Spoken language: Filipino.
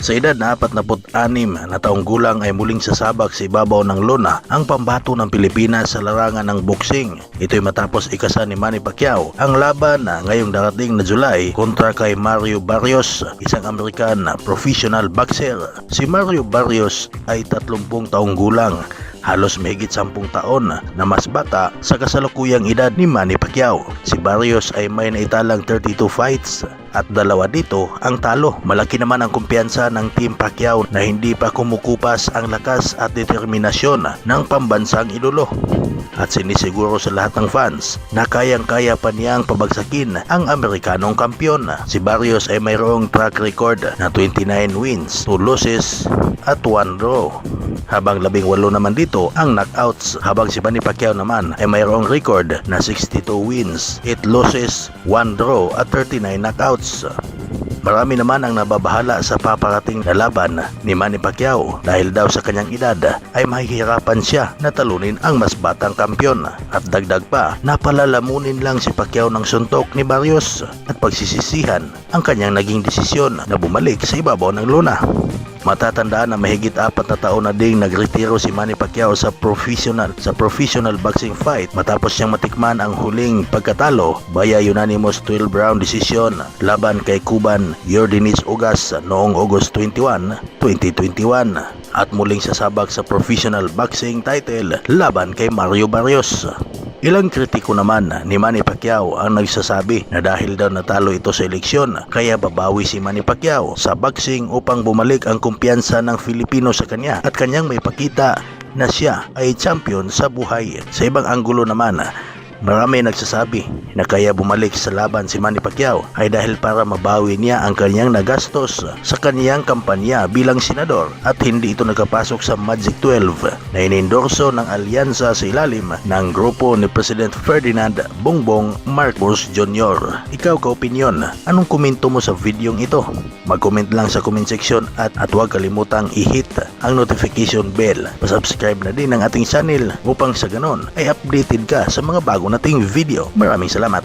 Sa edad na 46 na taong gulang ay muling sasabak sa ibabaw ng lona ang pambato ng Pilipinas sa larangan ng boxing. Ito'y matapos ikasa ni Manny Pacquiao ang laban na ngayong darating na July kontra kay Mario Barrios, isang American na professional boxer. Si Mario Barrios ay 30 taong gulang, halos mahigit 10 taon na mas bata sa kasalukuyang edad ni Manny Pacquiao. Si Barrios ay may naitalang 32 fights at 2 dito ang talo. Malaki naman ang kumpiyansa ng Team Pacquiao na hindi pa kumukupas ang lakas at determinasyon ng pambansang idolo. At sinisiguro sa lahat ng fans na kayang-kaya pa niyang pabagsakin ang Amerikanong kampiyon. Si Barrios ay mayroong track record na 29 wins, 2 losses at 1 draw. Habang 18 naman dito ang knockouts, habang si Manny Pacquiao naman ay mayroong record na 62 wins, 8 losses, 1 draw at 39 knockouts. Marami naman ang nababahala sa paparating na laban ni Manny Pacquiao dahil daw sa kanyang edad ay mahihirapan siya na talunin ang mas batang kampiyon. At dagdag pa, napalalamunin lang si Pacquiao ng suntok ni Barrios at pagsisisihan ang kanyang naging desisyon na bumalik sa ibabaw ng lona. Matatandaan na mahigit 4 na taon na ding nagretiro si Manny Pacquiao sa professional boxing fight matapos siyang matikman ang huling pagkatalo via unanimous 12-round decision laban kay Cuban Yordenis Ugas noong August 21, 2021 at muling sasabak sa professional boxing title laban kay Mario Barrios. Ilang kritiko naman ni Manny Pacquiao ang nagsasabi na dahil daw natalo ito sa eleksyon kaya babawi si Manny Pacquiao sa boxing upang bumalik ang kumpiyansa ng Filipino sa kanya at kanyang may pakita na siya ay champion sa buhay. Sa ibang anggulo naman, marami nagsasabi na kaya bumalik sa laban si Manny Pacquiao ay dahil para mabawi niya ang kanyang nagastos sa kanyang kampanya bilang senador at hindi ito nakapasok sa Magic 12 na inendorso ng alyansa sa ilalim ng grupo ni President Ferdinand Bongbong Marcos Jr. Ikaw ka-opinyon, anong komento mo sa videong ito? Mag-comment lang sa comment section at huwag kalimutang i-hit ang notification bell. Pasubscribe na din ang ating channel upang sa ganon ay updated ka sa mga bago nating video. Maraming salamat.